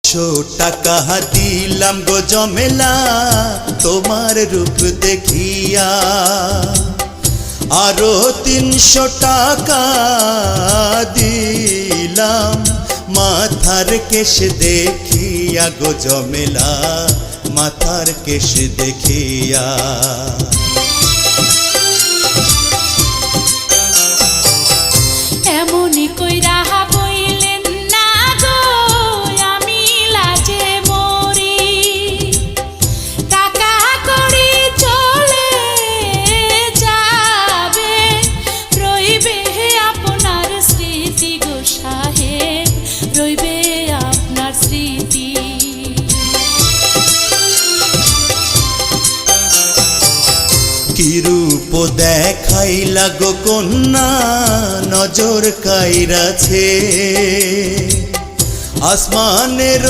টাকা দিলাম গো জমেলা তোমার রূপ দেখিয়া, আরো 300 টাকা দিলাম মাথার কেশ দেখিয়া গো জমেলা, মাথার কেশ দেখিয়া। এমনি কইরা বইলেন না গো আমি লাজে মরি, টাকা করি চলে যাবে, রইবে আপনার স্মৃতি গো সাহেব, রইবে আপনার স্মৃতি। কি রূপ দেখাইলা গো কন্যা নজর কাইরাছে আসমানের